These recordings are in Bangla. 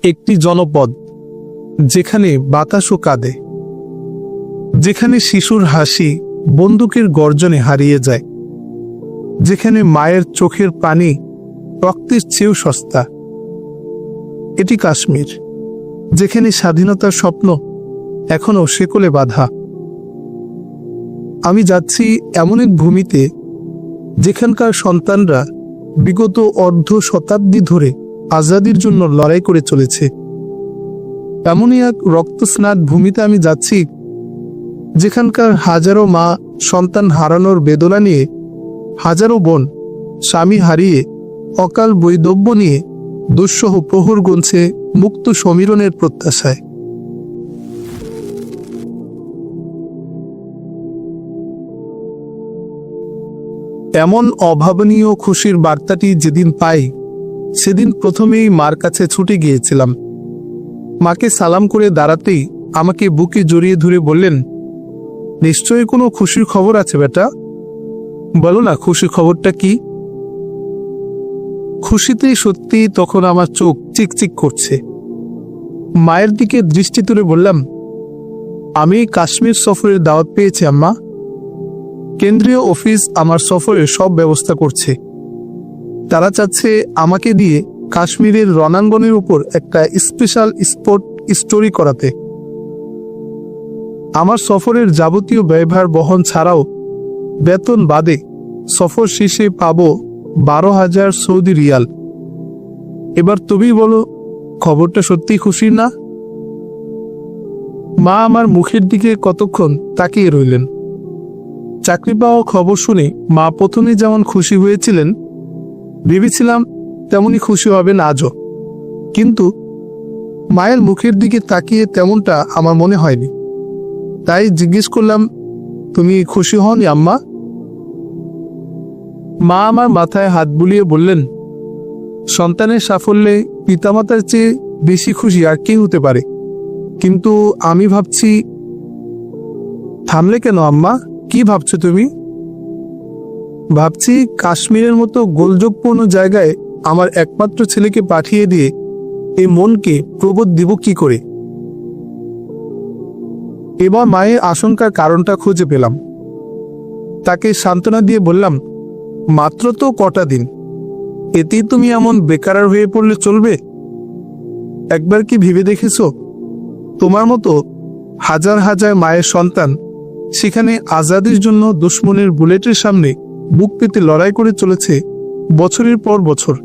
একটি জনপদ যেখানে বাতাসও কাঁদে, যেখানে শিশুর হাসি বন্দুকের গর্জনে হারিয়ে যায়, যেখানে মায়ের চোখের পানি রক্তের চেয়েও সস্তা। এটি কাশ্মীর, যেখানে স্বাধীনতার স্বপ্ন এখনো শেকলে বাঁধা। আমি যাচ্ছি এমন এক ভূমিতে যেখানকার সন্তানরা বিগত অর্ধ শতাব্দী ধরে আজাদির জন্য লড়াই করে চলেছে। এমনই এক রক্তস্নাত ভূমিতে আমি যাচ্ছি যেখানকার হাজারো মা সন্তান হারানোর বেদনা নিয়ে, হাজারো বোন স্বামী হারিয়ে অকাল বৈধব্য নিয়ে দুঃসহ প্রহর গুনছে মুক্ত সমীরণের প্রত্যাশায়। এমন অভাবনীয় খুশির বার্তাটি যেদিন পাই, সেদিন প্রথমেই মার কাছে ছুটে গিয়েছিলাম। মাকে সালাম করে দাঁড়াতেই আমাকে বুকে জড়িয়ে ধরে বললেন, নিশ্চয়ই কোনো খুশির খবর আছে বেটা, বলো না খুশির খবরটা কি? খুশিতেই সত্যি তখন আমার চোখ চিকচিক করছে। মায়ের দিকে দৃষ্টি তুলে বললাম, আমি কাশ্মীর সফরের দাওয়াত পেয়েছি আম্মা। কেন্দ্রীয় অফিস আমার সফরের সব ব্যবস্থা করছে। তারা চাচ্ছে আমাকে দিয়ে কাশ্মীরের রণাঙ্গনের উপর একটা স্পেশাল স্পট স্টোরি করাতে। আমার সফরের যাবতীয় ব্যয়ভার বহন ছাড়াও বেতন বাদে সফর শেষে পাবো 12,000 সৌদি রিয়াল। এবার তুমি বলো, খবরটা সত্যি খুশির না? মা আমার মুখের দিকে কতক্ষণ তাকিয়ে রইলেন। চাকরি পাওয়া খবর শুনে মা প্রথমে যেমন খুশি হয়েছিলেন, ভেবেছিলাম তেমনই খুশি হবেন আজও। কিন্তু মায়ের মুখের দিকে তাকিয়ে তেমনটা আমার মনে হয়নি। তাই জিজ্ঞেস করলাম, তুমি খুশি হওনি আম্মা? মা আমার মাথায় হাত বুলিয়ে বললেন, সন্তানের সাফল্যে পিতামাতার চেয়ে বেশি খুশি আর কে হতে পারে, কিন্তু আমি ভাবছি। থামলে কেন আম্মা? কি ভাবছো তুমি? ভাবছি কাশ্মীরের মতো গোলযোগপূর্ণ জায়গায় আমার একমাত্র ছেলেকে পাঠিয়ে দিয়ে এই মনকে প্রবোধ দিব কি করে। এবার মায়ের আশঙ্কার কারণটা খুঁজে পেলাম। তাকে সান্ত্বনা দিয়ে বললাম, মাত্র তো কটা দিন, এতেই তুমি এমন বেকার হয়ে পড়লে চলবে? একবার কি ভেবে দেখেছো, তোমার মতো হাজার হাজার মায়ের সন্তান সেখানে আজাদির জন্য দুশ্মনের বুলেটের সামনে বুক পেতে লড়াই করে চলেছে বছরের পর বছর।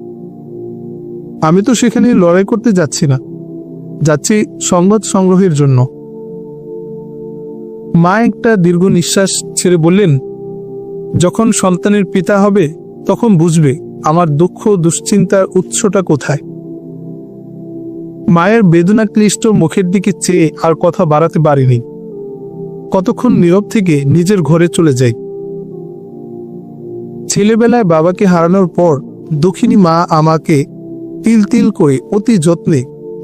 আমি তো সেখানে লড়াই করতে যাচ্ছি না, যাচ্ছি সংবাদ সংগ্রহের জন্য। মা একটা দীর্ঘ নিঃশ্বাস ছেড়ে বললেন, যখন সন্তানের পিতা হবে তখন বুঝবে আমার দুঃখ দুশ্চিন্তার উৎসটা কোথায়। মায়ের বেদনা ক্লিষ্ট মুখের দিকে চেয়ে আর কথা বাড়াতে পারিনি। কতক্ষণ নীরব থেকে নিজের ঘরে চলে যাই। ছেলেবেলায় বাবাকে হারানোর পর দুঃখিনী মা আমাকে তিল তিল করে অতি যত্নে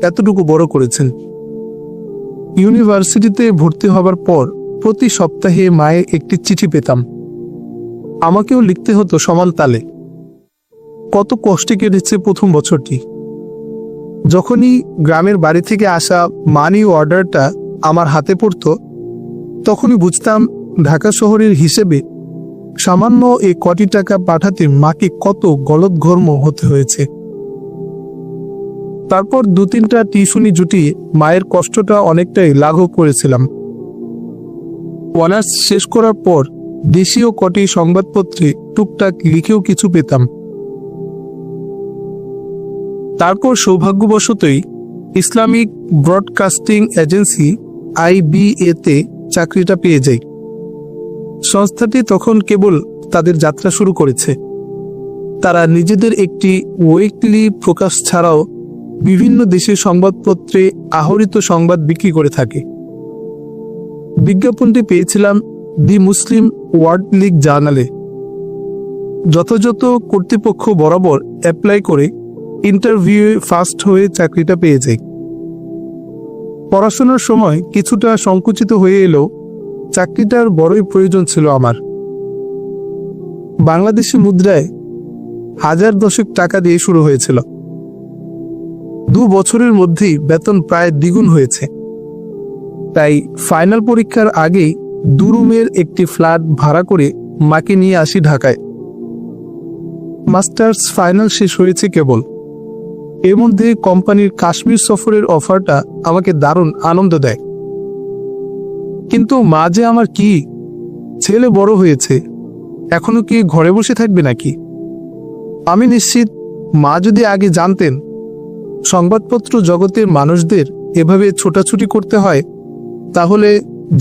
এতটুকু বড় করেছেন। ইউনিভার্সিটিতে ভর্তি হবার পর প্রতি সপ্তাহে মায়ের একটি চিঠি পেতাম। আমাকেও লিখতে হতো সমান তালে। কত কষ্টে কেটেছে প্রথম বছরটি। যখনই গ্রামের বাড়ি থেকে আসা মানি অর্ডারটা আমার হাতে পড়ত, তখনই বুঝতাম ঢাকা শহরের হিসেবে সামান্য এই কটি টাকা পাঠাতে মাকে কত গলদঘর্ম হতে হয়েছে। তারপর 2-3টা টিউশনি জুটিয়ে মায়ের কষ্টটা অনেকটাই লাঘব করেছিলাম। অনার্স শেষ করার পর দেশীয় কটি সংবাদপত্রে টুকটাক লিখেও কিছু পেতাম। তারপর সৌভাগ্যবশতই ইসলামিক ব্রডকাস্টিং এজেন্সি IBA-তে চাকরিটা পেয়ে যাই। সংস্থাটি তখন কেবল তাদের যাত্রা শুরু করেছে। তারা নিজেদের একটি উইকলি প্রকাশ ছাড়াও বিভিন্ন দেশের সংবাদপত্রে আহরিত সংবাদ বিক্রি করে থাকে। বিজ্ঞাপনটি পেয়েছিলাম দি মুসলিম ওয়ার্ল্ড লিগ জার্নালে। যথাযথ কর্তৃপক্ষ বরাবর অ্যাপ্লাই করে ইন্টারভিউয়ে ফার্স্ট হয়ে চাকরিটা পেয়ে যাই। পড়াশোনার সময় কিছুটা সংকুচিত হয়ে এলেও চাকরিটার বড়ই প্রয়োজন ছিল আমার। বাংলাদেশি মুদ্রায় 1010 টাকা দিয়ে শুরু হয়েছিল। 2 বছরের মধ্যেই বেতন প্রায় দ্বিগুণ হয়েছে। তাই ফাইনাল পরীক্ষার আগেই 2 রুমের একটি ফ্ল্যাট ভাড়া করে মাকে নিয়ে আসি ঢাকায়। মাস্টার্স ফাইনাল শেষ হয়েছে কেবল। এর মধ্যে কোম্পানির কাশ্মীর সফরের অফারটা আমাকে দারুণ আনন্দ দেয়। কিন্তু মা যে আমার কি, ছেলে বড় হয়েছে, এখনো কি ঘরে বসে থাকবে নাকি? আমি নিশ্চিত মা যদি আগে জানতেন সংবাদপত্র জগতের মানুষদের এভাবে ছোটাছুটি করতে হয়, তাহলে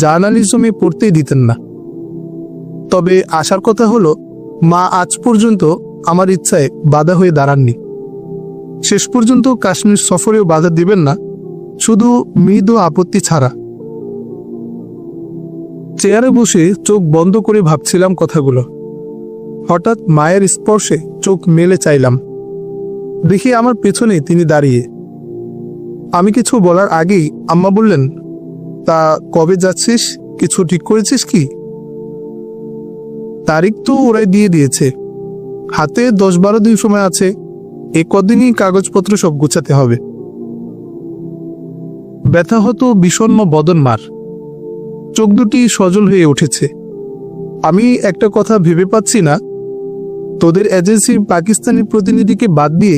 জার্নালিজমে পড়তেই দিতেন না। তবে আসার কথা হলো, মা আজ পর্যন্ত আমার ইচ্ছায় বাধা হয়ে দাঁড়াননি। শেষ পর্যন্ত কাশ্মীর সফরেও বাধা দিবেন না, শুধু মৃদু আপত্তি ছাড়া। চেয়ারে বসে চোখ বন্ধ করে ভাবছিলাম কথাগুলো। হঠাৎ মায়ের স্পর্শে চোখ মেলে চাইলাম। দেখি আমার পেছনে তিনি দাঁড়িয়ে। আমি কিছু বলার আগেই আম্মা বললেন, তা কবে যাচ্ছিস, কিছু ঠিক করেছিস কি? তারিখ তো ওরাই দিয়ে দিয়েছে, হাতে 10-12 দিন সময় আছে। এ কদিনই কাগজপত্র সব গুছাতে হবে। ব্যথা হতো বিষণ্ণ বদন মার, চোখ দুটি সজল হয়ে উঠেছে। আমি একটা কথা ভেবে পাচ্ছি না, তোদের এজেন্সির পাকিস্তানি প্রতিনিধিকে বাদ দিয়ে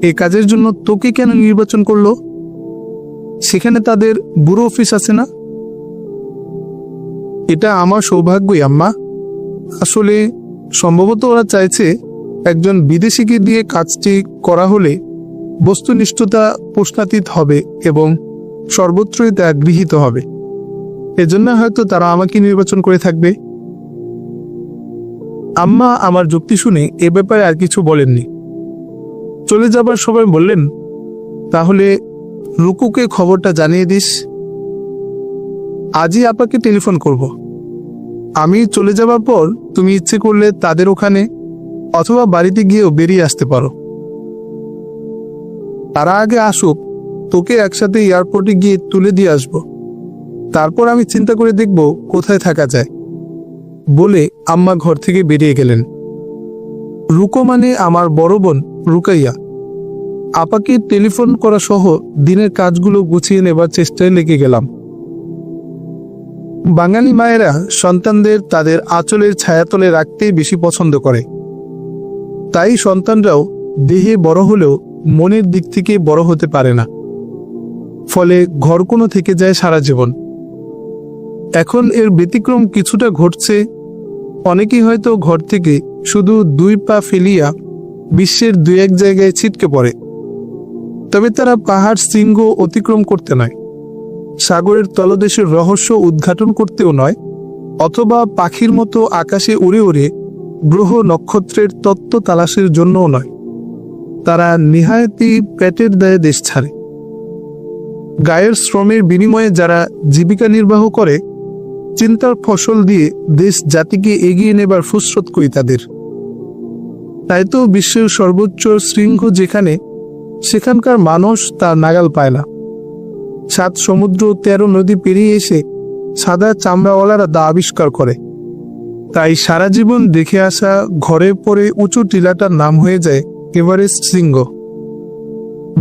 এ কাজের জন্য তোকে কেন নির্বাচন করলো? সেখানে তাদের ব্যুরো অফিস আছে না? এটা আমার সৌভাগ্যই আম্মা। আসলে সম্ভবত ওরা চাইছে একজন বিদেশিকে দিয়ে কাজটি করা হলে বস্তুনিষ্ঠতা প্রশ্নাতীত হবে এবং সর্বত্রই তা গৃহীত হবে। এজন্য হয়তো তারা আমাকে নির্বাচন করে থাকবে। আম্মা আমার যুক্তি শুনে এ ব্যাপারে আর কিছু বলেননি। চলে যাবার সময় বললেন, তাহলে রুকুকে খবরটা জানিয়ে দিস। আজই আপাকে টেলিফোন করব। আমি চলে যাবার পর তুমি ইচ্ছে করলে তাদের ওখানে অথবা বাড়িতে গিয়েও বেরিয়ে আসতে পারো। তারা আগে আসুক, তোকে একসাথে এয়ারপোর্টে গিয়ে তুলে দিয়ে আসবো। তারপর আমি চিন্তা করে দেখব কোথায় থাকা যায়, বলে আম্মা ঘর থেকে বেরিয়ে গেলেন। রুকো মানে আমার বড় বোন রুকাইয়া। আপাকে টেলিফোন করা সহ দিনের কাজগুলো গুছিয়ে নেবার চেষ্টায় লেগে গেলাম। বাঙালি মায়েরা সন্তানদের তাদের আঁচলের ছায়াতলে রাখতেই বেশি পছন্দ করে। তাই সন্তানরাও দেহে বড় হলেও মনের দিক থেকে বড় হতে পারে না, ফলে ঘরকোনো থেকে যায় সারা জীবন। এখন এর ব্যতিক্রম কিছুটা ঘটছে। অনেকেই হয়তো ঘর থেকে শুধু 2 পা ফেলিয়া বিশ্বের 2-1 জায়গায় ছিটকে পড়ে। তবে তারা পাহাড় শৃঙ্গ অতিক্রম করতে নয়, সাগরের তলদেশের রহস্য উদ্ঘাটন করতেও নয়, অথবা পাখির মতো আকাশে উড়ে উড়ে গ্রহ নক্ষত্রের তত্ত্ব তালাশের জন্যও নয়। তারা নিহায়তি পেটের দায়ে দেশ ছাড়ে। গায়ের শ্রমের বিনিময়ে যারা জীবিকা নির্বাহ করে, চিন্তার ফসল দিয়ে দেশ জাতিকে এগিয়ে নেবার ফুসরত করি তাদের। তাই তো বিশ্বের সর্বোচ্চ শৃঙ্গ যেখানে, সেখানকার মানুষ তার নাগাল পায় না। 7 সমুদ্র 13 নদী পেরিয়ে এসে সাদা চামড়াওয়ালারা তা আবিষ্কার করে। তাই সারা জীবন দেখে আসা ঘরে পড়ে উঁচু টিলাটার নাম হয়ে যায় এভারেস্ট শৃঙ্গ।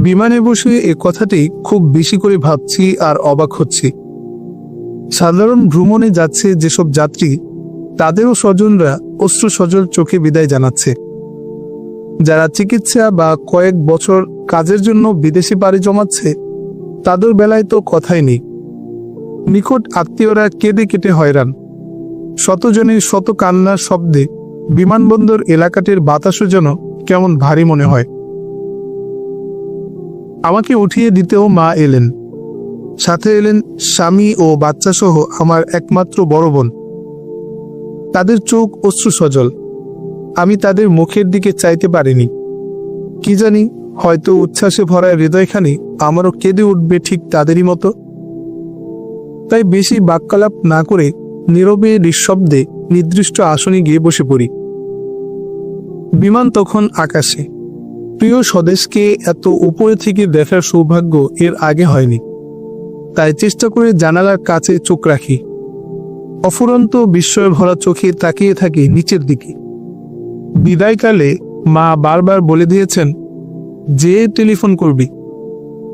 বিমানে বসে এ কথাটি খুব বেশি করে ভাবছি আর অবাক হচ্ছি। সাধারণ ভ্রমণে যাচ্ছে যেসব যাত্রী, তাদেরও স্বজনরা অশ্রু সজল চোখে বিদায় জানাচ্ছে। যারা চিকিৎসা বা কয়েক বছর কাজের জন্য বিদেশে পাড়ি জমাচ্ছে, তাদের বেলায় তো কথাই নেই। নিকট আত্মীয়রা কেঁদে কেটে হয়রান। শতজনের শত কান্নার শব্দে বিমানবন্দর এলাকাটির বাতাসও যেন কেমন ভারী মনে হয়। আমাকে উঠিয়ে দিতেও মা এলেন। সাথে এলেন স্বামী ও বাচ্চা সহ আমার একমাত্র বড় বোন। তাদের চোখ অশ্রু সজল। আমি তাদের মুখের দিকে চাইতে পারিনি। কি জানি, হয়তো উচ্ছ্বাসে ভরা হৃদয়খানি আমারও কেঁদে উঠবে ঠিক তাদেরই মতো। তাই বেশি বাক্যালাপ না করে নীরবে নিঃশব্দে নির্দিষ্ট আসনে গিয়ে বসে পড়ি। বিমান তখন আকাশে। প্রিয় স্বদেশকে এত উপরে থেকে দেখার সৌভাগ্য এর আগে হয়নি। তাই চেষ্টা করে জানালার কাছে চোখ রাখি। অফুরন্ত বিস্ময়ে ভরা চোখে তাকিয়ে থাকি নিচের দিকে। বিদায়কালে মা বারবার বলে দিয়েছেন, যে টেলিফোন করবি,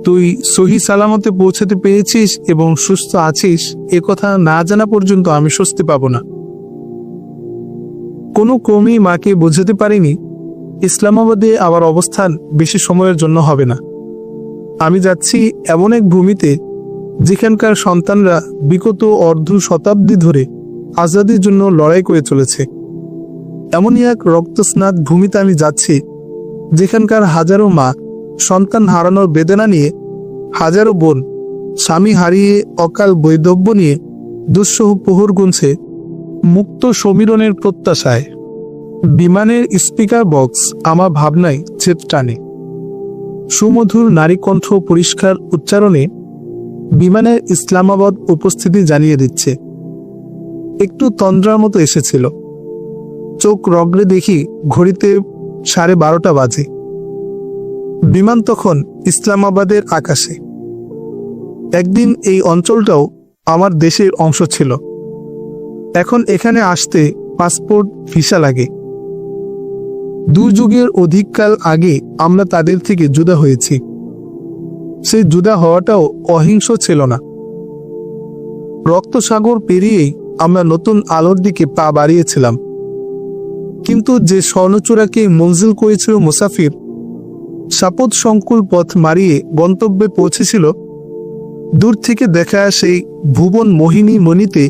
তুই সহি সালামতে পৌঁছাতে পেরেছিস এবং সুস্থ আছিস এ কথা না জানা পর্যন্ত আমি স্বস্তি পাব না। কোনো ক্রমেই মাকে বোঝাতে পারিনি ইসলামাবাদে আমার অবস্থান বেশি সময়ের জন্য হবে না। আমি যাচ্ছি এমন এক ভূমিতে যেখানকার সন্তানরা বিগত অর্ধ শতাব্দী ধরে আজাদির জন্য লড়াই করে চলেছে। এমনই এক রক্তস্নাত ভূমিতে আমি যাচ্ছি যেখানকার হাজারো মা সন্তান হারানোর বেদনা নিয়ে, হাজারো বোন স্বামী হারিয়ে অকাল বৈধব্য নিয়ে দুঃসহ প্রহর গুনছে মুক্ত সমীরণের প্রত্যাশায়। বিমানের স্পিকার বক্স আমার ভাবনায় ছেদ টানে। সুমধুর নারীকণ্ঠ পরিষ্কার উচ্চারণে বিমানের ইসলামাবাদ উপস্থিতি জানিয়ে দিচ্ছে। একটু তন্দ্রার মতো এসেছিল। চোখ রগড়ে দেখি ঘড়িতে 12:30 বাজে। বিমান তখন ইসলামাবাদের আকাশে। একদিন এই অঞ্চলটাও আমার দেশের অংশ ছিল। এখন এখানে আসতে পাসপোর্ট ভিসা লাগে। 2 যুগের অধিককাল আগে আমরা তাদের থেকে জুদা হয়েছি। সেই জুদা হওয়াটাও অহিংস ছিল না। রক্তসাগর পেরিয়েই আমরা নতুন আলোর দিকে পা বাড়িয়েছিলাম। কিন্তু যে স্বর্ণচূড়াকে মঞ্জিল করেছিল মুসাফির, সাপদ সংকুল পথ মারিয়ে গন্তব্যে পৌঁছেছিল, দূর থেকে দেখা সেই ভুবন মোহিনী মণিতে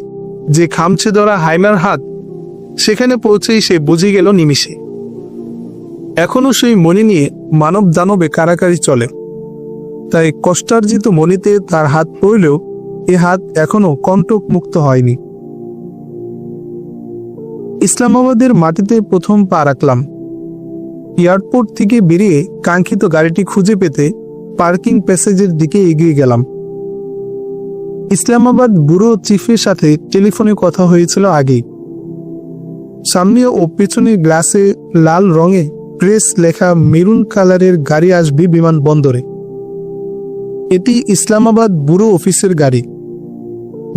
যে খামছে ধরা হাইমার হাত, সেখানে পৌঁছেই সে বুঝে গেল নিমিষে। এখনো সেই মণি নিয়ে মানব দানবে কারাকারি চলে। তাই কষ্টার্জিত মণিতে তার হাত পড়লেও এ হাত এখনো কণ্টক মুক্ত হয়নি। ইসলামাবাদের মাটিতে প্রথম পা রাখলাম। এয়ারপোর্ট থেকে বেরিয়ে কাঙ্ক্ষিত গাড়িটি খুঁজে পেতে পার্কিং প্যাসেজের দিকে এগিয়ে গেলাম। ইসলামাবাদ ব্যুরো চিফের সাথে টেলিফোনে কথা হয়েছিল আগেই। সামনে ও পেছনের গ্লাসে লাল রঙে প্রেস লেখা মেরুন কালারের গাড়ি আসবে বিমানবন্দরে। এটি ইসলামাবাদ ব্যুরো অফিসের গাড়ি।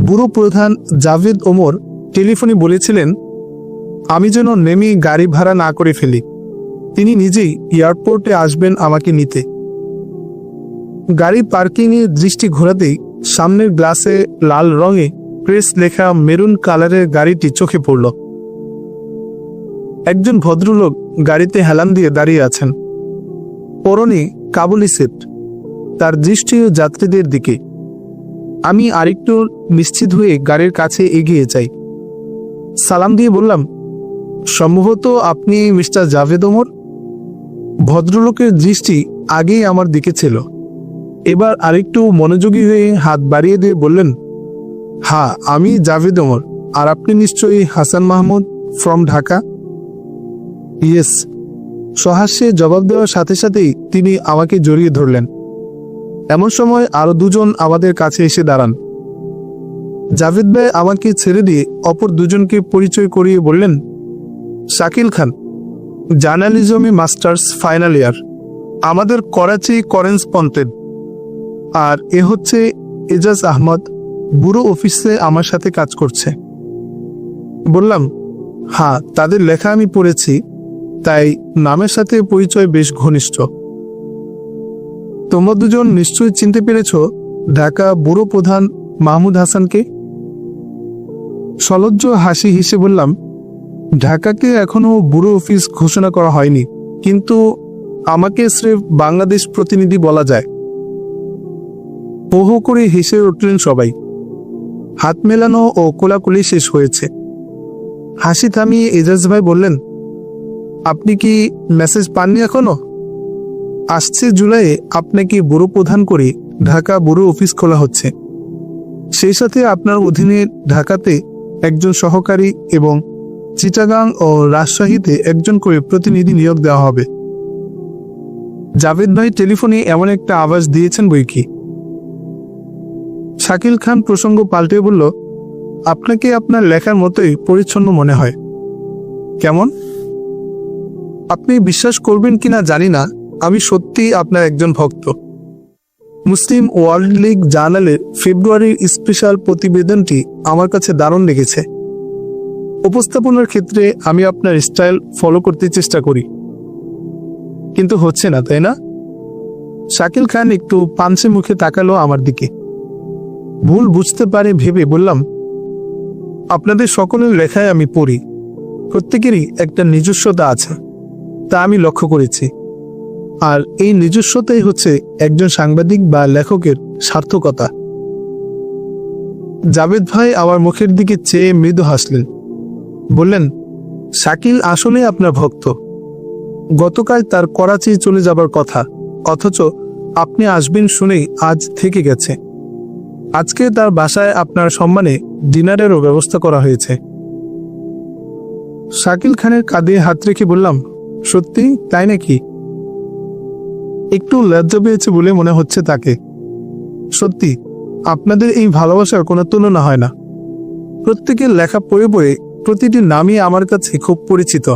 ব্যুরো প্রধান জাভেদ ওমর টেলিফোনে বলেছিলেন আমি যেন নেমে গাড়ি ভাড়া না করে ফেলি। তিনি নিজেই এয়ারপোর্টে আসবেন আমাকে নিতে। গাড়ি পার্কিংয়ে দৃষ্টি ঘোরাতেই সামনের গ্লাসে লাল রঙে প্রেস লেখা মেরুন কালারের গাড়িটি চোখে পড়ল। একজন ভদ্রলোক গাড়িতে হেলান দিয়ে দাঁড়িয়ে আছেন। পরনে কাবুলি সেট। তার দৃষ্টিও যাত্রীদের দিকে। আমি আরেকটু নিশ্চিত হয়ে গাড়ির কাছে এগিয়ে যাই। সালাম দিয়ে বললাম, সম্ভবত আপনি মিস্টার জাভেদ ওমর? ভদ্রলোকের দৃষ্টি আগেই আমার দিকে ছিল। এবার আরেকটু মনোযোগী হয়ে হাত বাড়িয়ে দিয়ে বললেন, হ্যাঁ, আমি জাভেদ ওমর। আর আপনি নিশ্চয়ই হাসান মাহমুদ ফ্রম ঢাকা? ইয়েস। সহাস্যে জবাব দেওয়ার সাথে সাথেই তিনি আমাকে জড়িয়ে ধরলেন। এমন সময় আরো 2 জন আমাদের কাছে এসে দাঁড়ান। জাভেদ ভাই আমাকে ছেড়ে দিয়ে অপর 2 জনকে পরিচয় করিয়ে বললেন, শাকিল খান, জার্নালিজমে মাস্টার্স ফাইনাল ইয়ার, আমাদের করাচি করেসপন্ডেন্ট। আর এ হচ্ছে এজাজ আহমদ, ব্যুরো অফিসে আমার সাথে কাজ করছে। বললাম, হ্যাঁ, তাদের লেখা আমি পড়েছি, তাই নামের সাথে পরিচয় বেশ ঘনিষ্ঠ। তোমরা 2 জন নিশ্চয়ই চিনতে পেরেছ ঢাকা ব্যুরো প্রধান মাহমুদ হাসানকে? সলজ্জ হাসি হেসে বললাম, ঢাকাকে এখনো ব্যুরো অফিস ঘোষণা করা হয়নি, কিন্তু আমাকে স্রেফ বাংলাদেশ প্রতিনিধি বলা যায়। হো হো করে হেসে উঠলেন সবাই। হাত মেলানো ও কোলাকুলি শেষ হয়েছে। হাসি থামিয়ে এজাজ ভাই বললেন, আপনি কি মেসেজ পাননি এখনো? আসছে জুলাইয়ে আপনাকে ব্যুরো প্রধান করে ঢাকা ব্যুরো অফিস খোলা হচ্ছে। সেই সাথে আপনার অধীনে ঢাকাতে একজন সহকারী এবং চিটাগাং ও রাজশাহীতে একজন করে প্রতিনিধি নিয়োগ দেওয়া হবে। জাভেদ ভাই টেলিফোনে এমন একটা আভাস দিয়েছেন বই কি। শাকিল খান প্রসঙ্গ পাল্টে বলল, আপনাকে আপনার লেখার মতোই পরিচ্ছন্ন মনে হয়। কেমন? আপনি বিশ্বাস করবেন কিনা জানি না, আমি সত্যি আপনার একজন ভক্ত। মুসলিম ওয়ার্ল্ড লীগ জার্নালের ফেব্রুয়ারির স্পেশাল প্রতিবেদনটি আমার কাছে দারুণ লেগেছে। উপস্থাপনার ক্ষেত্রে আমি আপনার স্টাইল ফলো করতে চেষ্টা করি, কিন্তু হচ্ছে না, তাই না? শাকিল খান একটু পাঞ্চে মুখে তাকালো আমার দিকে। ভুল বুঝতে পারে ভেবে বললাম, আপনাদের সকলের লেখায় আমি পড়ি, প্রত্যেকেরই একটা নিজস্বতা আছে, তা আমি লক্ষ্য করেছি। আর এই নিজস্বতাই হচ্ছে একজন সাংবাদিক বা লেখকের সার্থকতা। জাভেদ ভাই আমার মুখের দিকে চেয়ে মৃদু হাসলেন, বললেন, শাকিল আসলে আপনার ভক্ত। গতকাল তার করাচি চলে যাবার কথা, অথচ আপনি আসবেন শুনেই আজ থেকে গেছে। আজকে তার বাসায় আপনার সম্মানে ডিনারেরও ব্যবস্থা করা হয়েছে। শাকিল খানের কাঁধে হাত রেখে বললাম, সত্যি তাই নাকি? একটু লজ্জা পেয়েছে বলে মনে হচ্ছে তাকে। সত্যি, আপনাদের এই ভালোবাসার কোনো তুলনা হয় না। প্রত্যেকের লেখা পড়ে পড়ে প্রতিটি নামই আমার কাছে খুব পরিচিত,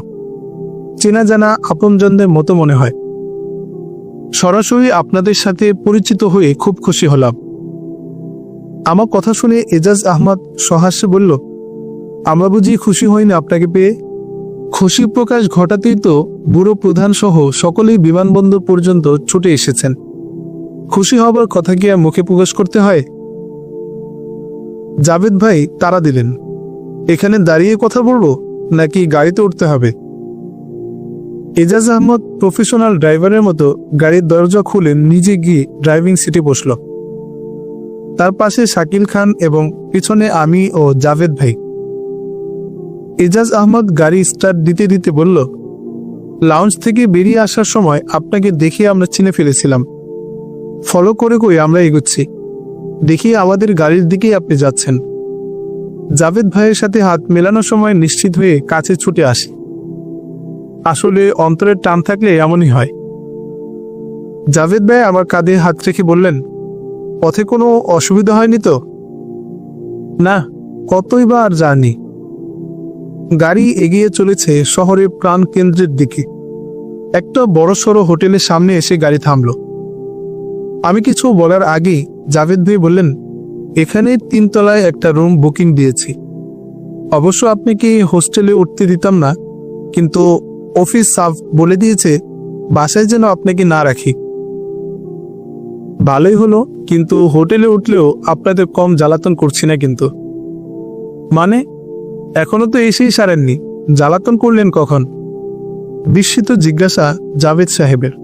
চেনা জানা আপনজনদের মতো মনে হয়। সরাসরি আপনাদের সাথে পরিচিত হয়ে খুব খুশি হলাম। আমার কথা শুনে এজাজ আহমদ সহাস্যে বলল, আমরা বুঝি খুশি হইনি আপনাকে পেয়ে? খুশি প্রকাশ ঘটাতেই তো বুড়ো প্রধান সহ সকলেই বিমানবন্দর পর্যন্ত ছুটে এসেছেন। খুশি হবার কথা কি আর মুখে প্রকাশ করতে হয়? জাভেদ ভাই তাড়া দিলেন, এখানে দাঁড়িয়ে কথা বলবো নাকি গাড়িতে উঠতে হবে? এজাজ আহমদ প্রফেশনাল ড্রাইভারের মতো গাড়ির দরজা খুলে নিজে গিয়ে ড্রাইভিং সিটে বসল। তার পাশে শাকিল খান এবং পিছনে আমি ও জাভেদ ভাই। এজাজ আহমদ গাড়ি স্টার্ট দিতে দিতে বলল, লাউঞ্জ থেকে বেরিয়ে আসার সময় আপনাকে দেখে আমরা চিনে ফেলেছিলাম। ফলো করে করে আমরা এগোচ্ছি, দেখি আমাদের গাড়ির দিকেই আপনি যাচ্ছেন। জাভেদ ভাইয়ের সাথে হাত মেলানোর সময় নিশ্চিত হয়ে কাছে ছুটে আসি। আসলে অন্তরের টান থাকলে এমনই হয়। জাভেদ ভাই আমার কাঁধে হাত রেখে বললেন, পথে কোনো অসুবিধা হয়নি তো? না, কতই বা আর জানি। গাড়ি এগিয়ে চলেছে শহরের প্রাণ কেন্দ্রের দিকে। একটা বড়সড় হোটেলের সামনে এসে গাড়ি থামল। আমি কিছু বলার আগেই জাভেদ ভাই বললেন, এখানে 3 তলায় একটা রুম বুকিং দিয়েছি। অবশ্য আপনাকে হোস্টেলে উঠতে দিতাম না, কিন্তু অফিস সাফ বলে দিয়েছে বাসায় যেন আপনাকে না রাখি। ভালোই হলো, কিন্তু হোটেলে উঠলেও আপনাদের কম জ্বালাতন করছি না কিন্তু। মানে, এখনো তো এসেই সারেননি, জ্বালাতন করলেন কখন? বিস্মিত জিজ্ঞাসা জাভেদ সাহেবের।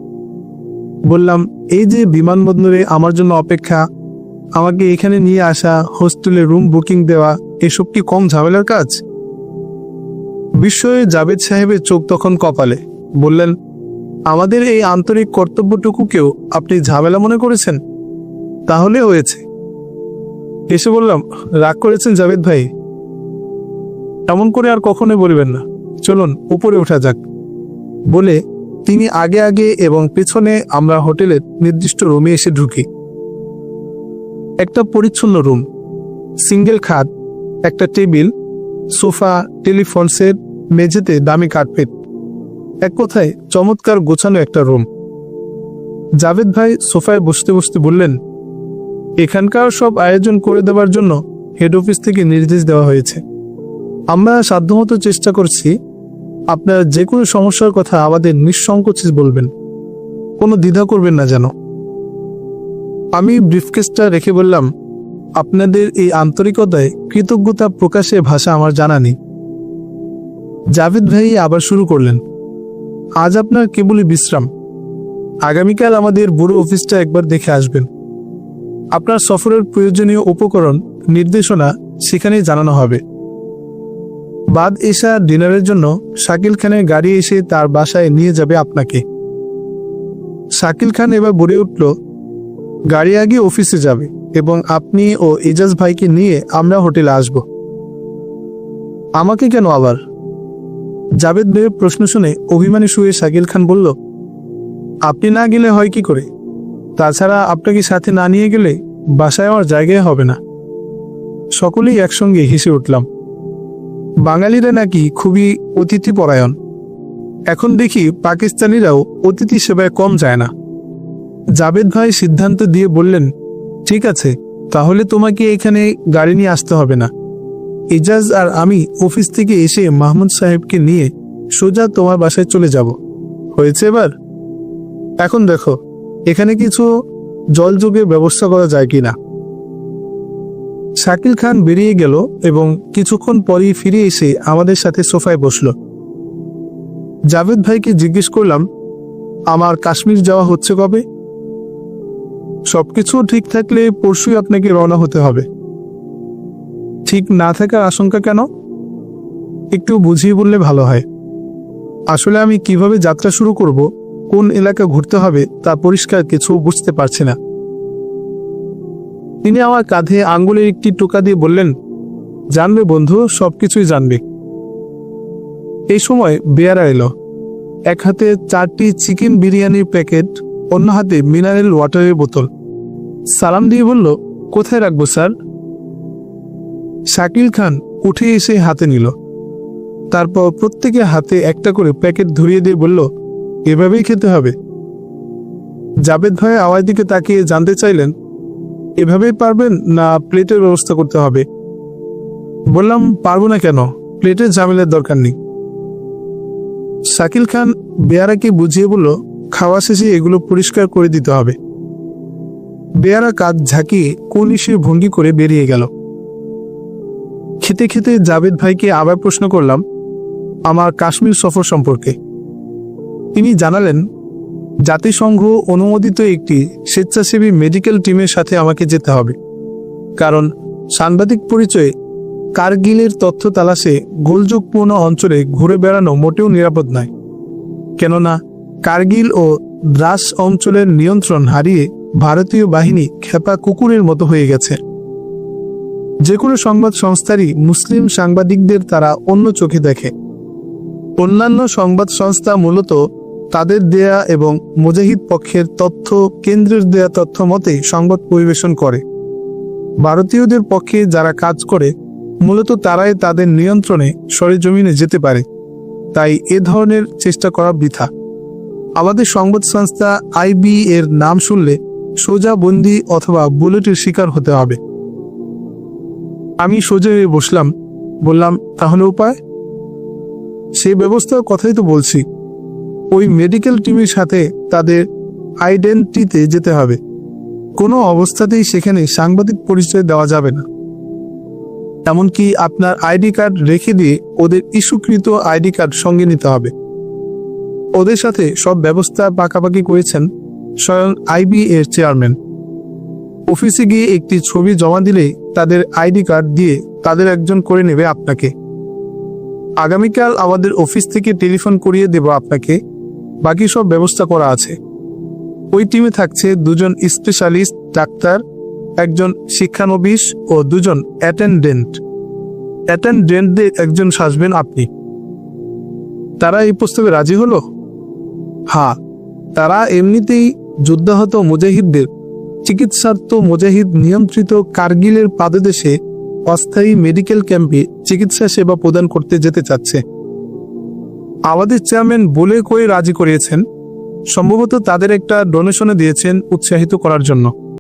বললাম, এই যে বিমানবন্দরে আমার জন্য অপেক্ষা, আমাকে এখানে নিয়ে আসা, হোস্টেলে রুম বুকিং দেওয়া, এসব কি কম ঝামেলার কাজ? বিস্ময়ে জাভেদ সাহেবের চোখ তখন কপালে। বললেন, আমাদের এই আন্তরিক কর্তব্যটুকুকেও আপনি ঝামেলা মনে করেছেন? তাহলে হয়েছে। এসে বললাম, রাগ করেছেন জাভেদ ভাই? এমন করে আর কখনোই বলবেন না, চলুন উপরে ওঠা যাক। বলে তিনি আগে আগে এবং পেছনে আমরা হোটেলের নির্দিষ্ট রুমে এসে ঢুকি। একটা পরিচ্ছন্ন রুম, সিঙ্গেল খাট, একটা টেবিল, সোফা, টেলিফোন সেট, মেঝেতে দামি কার্পেট, এক কথায় চমৎকার গোছানো একটা রুম। জাভেদ ভাই সোফায় বসতে বসতে বললেন, এখানকার সব আয়োজন করে দেওয়ার জন্য হেড অফিস থেকে নির্দেশ দেওয়া হয়েছে। আমরা সাধ্যমতো চেষ্টা করছি, আপনারা যে কোনো সমস্যার কথা আমাদের নিঃসংকোচে বলবেন, কোনো দ্বিধা করবেন না যেন। আমি ব্রিফকেসটা রেখে বললাম, আপনাদের এই আন্তরিকতায় কৃতজ্ঞতা প্রকাশে ভাষা আমার জানা নেই। জাভেদ ভাই আবার শুরু করলেন, আজ আপনার কেবলই বিশ্রাম, আগামীকাল আমাদের বুড়ো অফিসটা একবার দেখে আসবেন। আপনার সফরের প্রয়োজনীয় উপকরণ, নির্দেশনা সেখানেই জানানো হবে। বাদ এশা ডিনারের জন্য শাকিল খানের গাড়ি এসে তার বাসায় নিয়ে যাবে আপনাকে। শাকিল খান এবার বলে উঠল, গাড়ি আগে অফিসে যাবে এবং আপনি ও এজাজ ভাইকে নিয়ে আমরা হোটেলে আসব। আমাকে কেন আবার? জাভেদ ভাইয়ের প্রশ্ন শুনে অভিমানী সুরে শাকিল খান বলল, আপনি না গেলে হয় কি করে? তাছাড়া আপনাকে সাথে না নিয়ে গেলে বাসায় আমার জায়গায় হবে না। সকলেই একসঙ্গে হেসে উঠলাম। বাঙালিরা নাকি খুবই অতিথিপরায়ণ। এখন দেখি পাকিস্তানিরাও অতিথি সেবায় কম যায় না। জাভেদ ভাই সিদ্ধান্ত দিয়ে বললেন, ঠিক আছে, তাহলে তোমাকে এখানে গাড়ি নিয়ে আসতে হবে না। এজাজ আর আমি অফিস থেকে এসে মাহমুদ সাহেবকে নিয়ে সোজা তোমার বাসায় চলে যাব। হয়েছে এবার? এখন দেখো, এখানে কিছু জলযোগের ব্যবস্থা করা যায় কিনা। শাকিল খান বেরিয়ে গেল এবং কিছুক্ষণ পরেই ফিরে এসে আমাদের সাথে সোফায় বসল। জাভেদ ভাইকে জিজ্ঞেস করলাম, আমার কাশ্মীর যাওয়া হচ্ছে কবে? সবকিছু ঠিক থাকলে পরশুই আপনাকে রওনা হতে হবে। ঠিক না থাকার আশঙ্কা কেন? একটু বুঝিয়ে বললে ভালো হয়। আসলে আমি কিভাবে যাত্রা শুরু করব, কোন এলাকা ঘুরতে হবে তা পরিষ্কার কিছু বুঝতে পারছি না। তিনি আমার কাঁধে আঙ্গুলের একটি টোকা দিয়ে বললেন, জানবে বন্ধু, সবকিছুই জানবে। এই সময় বেয়ারা এলো। এক হাতে 4টি চিকেন বিরিয়ানির প্যাকেট, অন্য হাতে মিনারেল ওয়াটারের বোতল। সালাম দিয়ে বলল, কোথায় রাখবো স্যার? শাকিল খান উঠে এসে হাতে নিল। তারপর প্রত্যেকের হাতে একটা করে প্যাকেট ধরিয়ে দিয়ে বলল, এভাবেই খেতে হবে। জাভেদ ভাই আমার দিকে তাকিয়ে জানতে চাইলেন, এভাবেই পারবেন না প্লেটের ব্যবস্থা করতে হবে? বললাম, পারবো না কেন, প্লেটের ঝামেলার দরকার নেই। শাকিল খান বেয়ারাকে বুঝিয়ে বলল, খাওয়া শেষে এগুলো পরিষ্কার করে দিতে হবে। বেয়ারা কাঁধ ঝাঁকিয়ে কনিষ্ঠের ভঙ্গি করে বেরিয়ে গেল। খেতে খেতে জাভেদ ভাইকে আবার প্রশ্ন করলাম আমার কাশ্মীর সফর সম্পর্কে। তিনি জানালেন, জাতিসংঘ অনুমোদিত একটি স্বেচ্ছাসেবী মেডিকেল টিমের সাথে আমাকে যেতে হবে, কারণ সাংবাদিক পরিচয়ে কারগিলের তথ্য তালাশে গোলযোগপূর্ণ অঞ্চলে ঘুরে বেড়ানো মোটেও নিরাপদ নয়। কেননা কারগিল ও দ্রাস অঞ্চলের নিয়ন্ত্রণ হারিয়ে ভারতীয় বাহিনী খেপা কুকুরের মতো হয়ে গেছে। যে কোনো সংবাদ সংস্থারই মুসলিম সাংবাদিকদের তারা অন্য চোখে দেখে। অন্যান্য সংবাদ সংস্থা মূলত তাদের দেয়া এবং মুজাহিদ পক্ষের তথ্য কেন্দ্রের দেয়া তথ্য মতে সংবাদ পরিবেশন করে। ভারতীয়দের পক্ষে যারা কাজ করে মূলত তারাই তাদের নিয়ন্ত্রণে সরেজমিনে যেতে পারে, তাই এ ধরনের চেষ্টা করা বৃথা। আমাদের সংবাদ সংস্থা আইবি এর নাম শুনলে সোজা বন্দি অথবা বুলেটের শিকার হতে হবে। আমি সোজা হয়ে বসলাম, বললাম, তাহলে উপায়? সেই ব্যবস্থার কথাই তো বলছি। ওই মেডিকেল টিমের সাথে তাদের আইডেন্টিটিতে যেতে হবে। কোনো অবস্থাতেই সেখানে সাংবাদিক পরিচয় দেওয়া যাবে না। এমনকি আপনার আইডি কার্ড রেখে দিয়ে ওদের ইস্যুকৃত আইডি কার্ড সঙ্গে নিতে হবে। ওদের সাথে সব ব্যবস্থা পাকাপাকি করেছেন স্বয়ং আইবি এর চেয়ারম্যান। অফিসে গিয়ে একটি ছবি জমা দিলেই তাদের আইডি কার্ড দিয়ে তাদের একজন করে নেবে আপনাকে। আগামীকাল আমাদের অফিস থেকে টেলিফোন করিয়ে দেব আপনাকে। বাকি সব ব্যবস্থা করা আছে। ওই টিমে থাকছে 2 জন স্পেশালিস্ট ডাক্তার, একজন শিক্ষানবিশ ও 2 জন অ্যাটেন্ডেন্টদের একজন সাজবেন আপনি। তারা এই প্রস্তাবে রাজি হলো? হ্যাঁ, তারা এমনিতেই যুদ্ধাহত মুজাহিদদের চিকিৎসার্থ মুজাহিদ নিয়ন্ত্রিত কারগিলের পাদদেশে অস্থায়ী মেডিকেল ক্যাম্পে চিকিৎসা সেবা প্রদান করতে যেতে চাচ্ছে। আমাদের চেয়ারম্যান বলে কয়ে রাজি করিয়েছেন। সম্ভবত তাদের একটা ডোনেশনে দিয়েছেন উৎসাহিত করার জন্য।